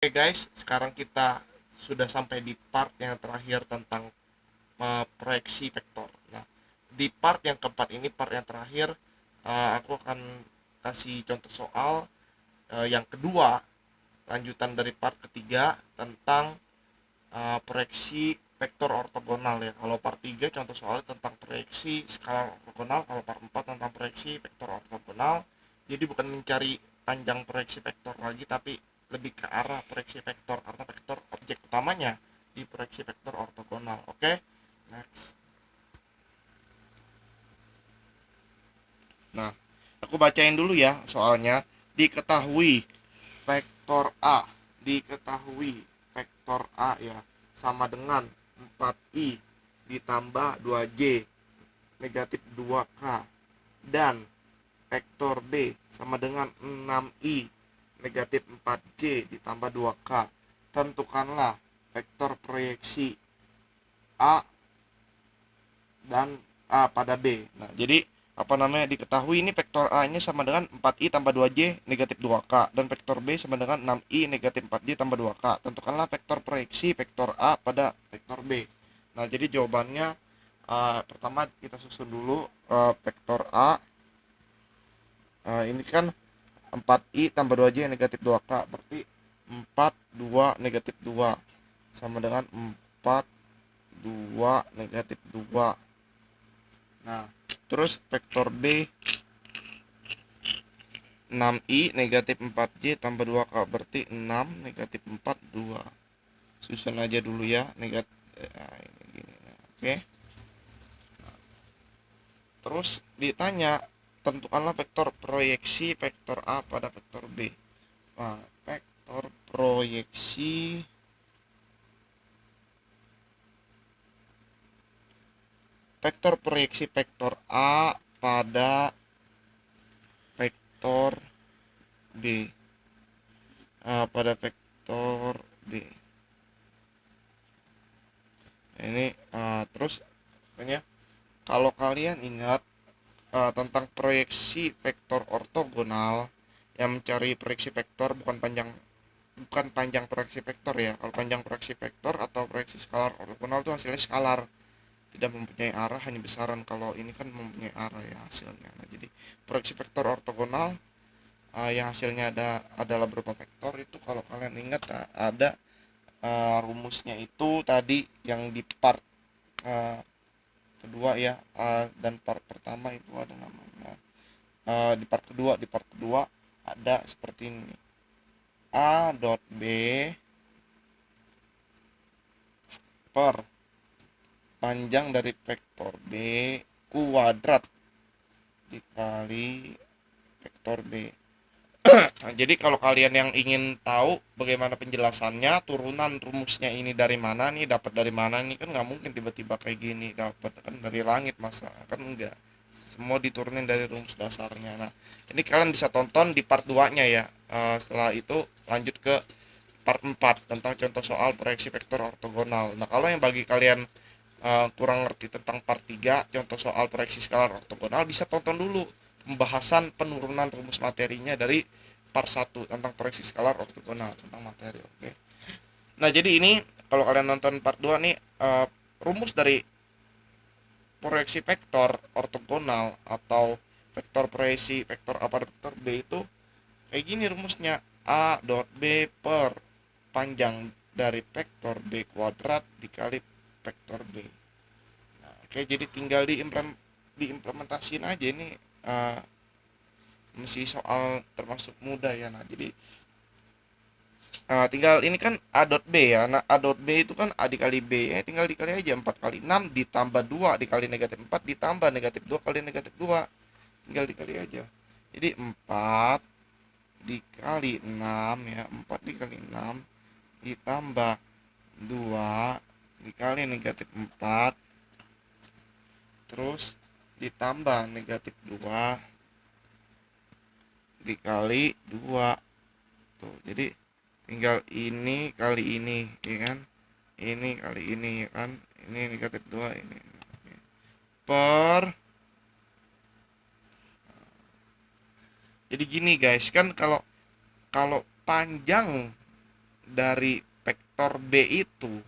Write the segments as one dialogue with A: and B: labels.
A: Oke guys, sekarang kita sudah sampai di part yang terakhir tentang proyeksi vektor. Nah, di part yang keempat ini, part yang terakhir, aku akan kasih contoh soal yang kedua, lanjutan dari part ketiga tentang proyeksi vektor ortogonal ya. Kalau part 3 contoh soalnya tentang proyeksi skalar ortogonal, kalau part 4 tentang proyeksi vektor ortogonal. Jadi bukan mencari panjang proyeksi vektor lagi, tapi lebih ke arah proyeksi vektor karena vektor objek utamanya di proyeksi vektor ortogonal. Oke, next. Nah, aku bacain dulu ya soalnya. Diketahui vektor A, diketahui vektor A ya sama dengan 4i ditambah 2j negatif 2k, dan vektor B sama dengan 6i negatif 4j ditambah 2k. Tentukanlah vektor proyeksi A dan A pada B. Nah, jadi apa namanya, diketahui ini vektor A ini sama dengan 4i tambah 2j negatif 2k, dan vektor B sama dengan 6i negatif 4j tambah 2k. Tentukanlah vektor proyeksi vektor A pada vektor B. Nah, jadi jawabannya pertama kita susun dulu vektor A. Ini kan 4i tambah 2j negatif 2k, berarti 4 2 negatif 2 sama dengan 4 2 negatif 2. Nah, terus vektor B 6i negatif 4j tambah 2k, berarti 6 negatif 4 2. Susun aja dulu ya, negatif ini gini. Nah, oke. Terus ditanya tentukanlah vektor proyeksi vektor A pada vektor B. Nah, vektor proyeksi vektor A pada vektor B, pada vektor B ini. Terus ya, kalau kalian ingat tentang proyeksi vektor ortogonal, yang mencari proyeksi vektor bukan panjang proyeksi vektor ya. Kalau panjang proyeksi vektor atau proyeksi skalar ortogonal itu hasilnya skalar, tidak mempunyai arah, hanya besaran. Kalau ini kan mempunyai arah ya hasilnya. Nah, jadi proyeksi vektor ortogonal yang hasilnya adalah berupa vektor itu, kalau kalian ingat ada rumusnya itu tadi yang di part kedua ya, dan part pertama itu ada namanya di part kedua ada seperti ini: A dot B per panjang dari vektor B kuadrat dikali vektor B. Nah, jadi kalau kalian yang ingin tahu bagaimana penjelasannya, turunan rumusnya ini dari mana nih, dapat dari mana nih, kan nggak mungkin tiba-tiba kayak gini dapat kan dari langit, masa kan enggak, semua diturunin dari rumus dasarnya. Nah, ini kalian bisa tonton di part 2 nya ya. Setelah itu lanjut ke part 4 tentang contoh soal proyeksi vektor ortogonal. Nah, kalau yang bagi kalian kurang ngerti tentang part 3 contoh soal proyeksi skalar ortogonal, bisa tonton dulu pembahasan penurunan rumus materinya dari part 1 tentang proyeksi skalar ortogonal tentang materi. Oke. Nah, jadi ini kalau kalian nonton part 2 nih, rumus dari proyeksi vektor ortogonal atau vektor proyeksi vektor A pada vektor B itu kayak gini rumusnya: A dot B per panjang dari vektor B kuadrat dikali vektor B. Nah, oke, jadi tinggal diimplementasiin aja ini. Masih soal termasuk mudah ya. Nah, jadi tinggal ini kan A dot B ya. Nah, A dot B itu kan A dikali B ya, tinggal dikali aja. 4 kali 6 ditambah 2 dikali negatif 4 ditambah negatif 2 kali negatif 2, tinggal dikali aja. Jadi 4 dikali 6 ya, 4 dikali 6 ditambah 2 dikali negatif 4 terus ditambah negatif 2 dikali 2 tuh. Jadi tinggal ini kali ini ya kan, ini kali ini ya kan, ini negatif 2 ini per. Jadi gini guys, kan kalau kalau panjang dari vektor B itu,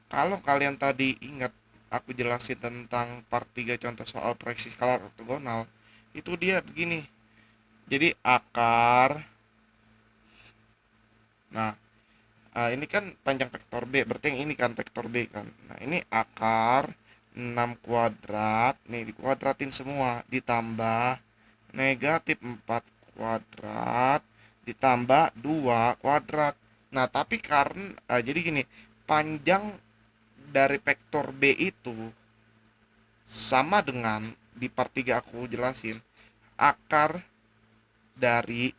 A: kalau kalian tadi ingat aku jelasin tentang part 3 contoh soal proyeksi skalar ortogonal, itu dia begini. Jadi akar, nah ini kan panjang vektor B, berarti yang ini kan vektor B kan. Nah, ini akar 6 kuadrat, nih dikuadratin semua, ditambah negatif 4 kuadrat, ditambah 2 kuadrat. Nah, tapi karena, jadi gini, panjang dari vektor B itu sama dengan, di part 3 aku jelasin, akar dari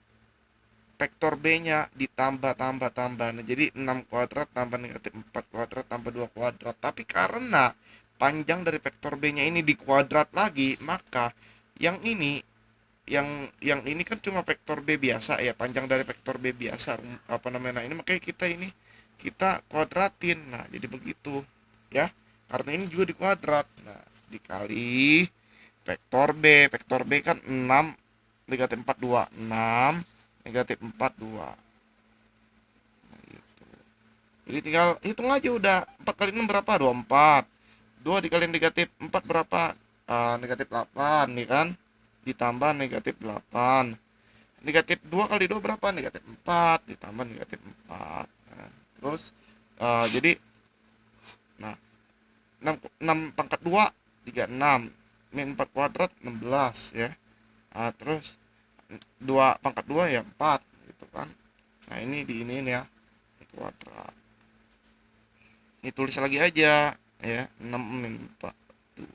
A: vektor B-nya ditambah tambah. Nah, jadi 6 kuadrat tambah negatif 4 kuadrat tambah 2 kuadrat. Tapi karena panjang dari vektor B-nya ini dikuadrat lagi, maka yang ini yang ini kan cuma vektor B biasa ya, panjang dari vektor B biasa apa namanya. Nah, ini makanya kita kuadratin. Nah, jadi begitu ya. Karena ini juga dikuadrat. Nah, dikali vektor B kan 6 negatif 4 2 6 negatif 4 2. Nah, gitu. Jadi tinggal hitung aja udah. 4 kali 6 berapa? 24. 2 dikali negatif 4 berapa? Negatif 8 nih kan. Ditambah negatif 8. Negatif 2 kali 2 berapa? Negatif 4 ditambah negatif 4. Nah, terus jadi nah 6 pangkat 2 36. Min 4 kuadrat 16 ya. Terus 2 pangkat 2 ya 4 gitu kan. Nah, ini diinin ya, kuadrat. Ini tulis lagi aja ya, 6 min 4 2.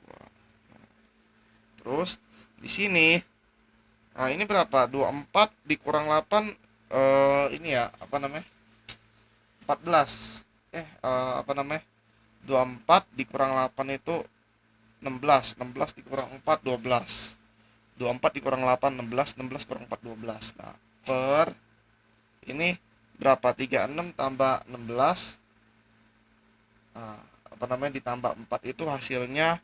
A: Terus di sini, nah ini berapa? 24 dikurang 8, ini ya, apa namanya? 14. Apa namanya? 24 dikurang 8 itu 16. 16 dikurang 4 12. 24 dikurang 8 16, 16 kurang 4 12. Nah, per ini berapa? 36 tambah 16. Nah, apa namanya, ditambah 4 itu hasilnya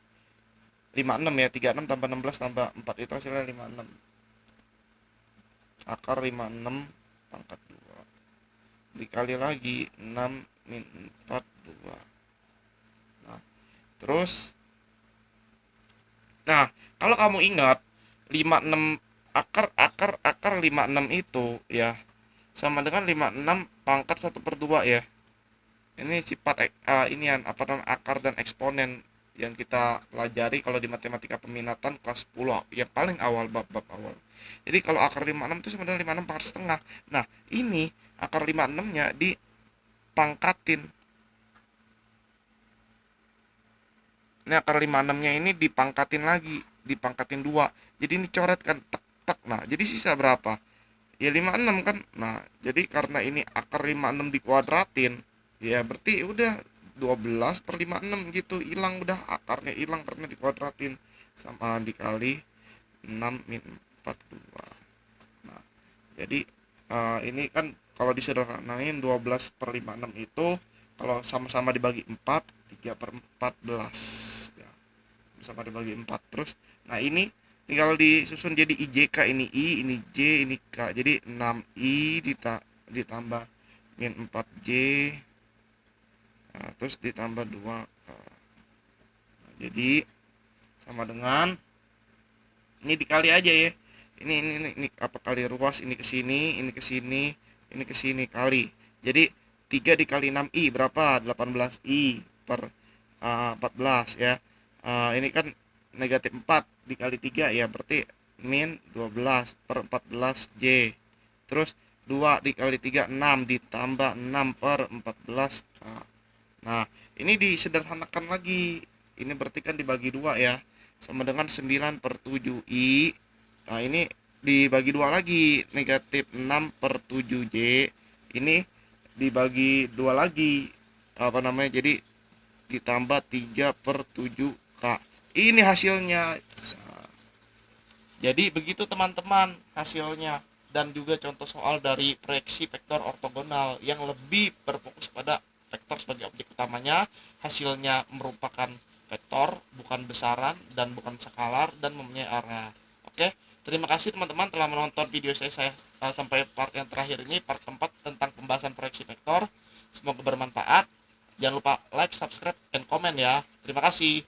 A: 56 ya. 36 tambah 16 tambah 4 itu hasilnya 56. Akar 56 pangkat 2 dikali lagi 6 min 4 2. Nah, terus nah, kalau kamu ingat 56 akar 56 itu ya sama dengan 56 pangkat 1/2 ya. Ini sifat inian apa namanya, akar dan eksponen yang kita pelajari kalau di matematika peminatan kelas 10 yang paling awal, bab-bab awal. Jadi kalau akar 56 itu sama dengan 56 pangkat setengah. Nah, ini akar 56-nya dipangkatin. Ini akar 56-nya ini dipangkatin lagi, dipangkatin 2. Jadi ini coret kan, tek tek. Nah, jadi sisa berapa? Ya 56 kan. Nah, jadi karena ini akar 56 dikuadratin, ya berarti udah 12 per 56 gitu, hilang udah, akarnya hilang karena dikuadratin. Sama dikali 6 min 42. Nah, jadi ini kan kalau disederhanain 12 per 56 itu kalau sama-sama dibagi 4, 3 per 14 ya, sama dibagi 4. Terus nah ini tinggal disusun jadi IJK, ini I, ini J, ini K. Jadi 6I ditambah min 4J, nah, terus ditambah 2K. Nah, jadi sama dengan ini dikali aja ya. Ini apa, kali ruas, ini ke sini, ini ke sini, ini ke sini kali. Jadi 3 dikali 6I berapa? 18I per 14 ya. Ini kan negatif 4 dikali 3 ya, berarti min 12 per 14J. Terus 2 dikali 3 6 ditambah 6 per 14K. Nah, ini disederhanakan lagi. Ini berarti kan dibagi 2 ya. Sama dengan 9 per 7I. Nah, ini dibagi 2 lagi. Negatif 6 per 7J. Ini dibagi 2 lagi. Apa namanya? Jadi ditambah 3 per 7K. Ini hasilnya. Nah, jadi begitu teman-teman hasilnya. Dan juga contoh soal dari proyeksi vektor ortogonal yang lebih berfokus pada vektor sebagai objek utamanya. Hasilnya merupakan vektor, bukan besaran dan bukan skalar, dan mempunyai arah. Oke, Terima kasih teman-teman telah menonton video saya sampai part yang terakhir ini, part keempat tentang pembahasan proyeksi vektor. Semoga bermanfaat. Jangan lupa like, subscribe, dan komen ya. Terima kasih.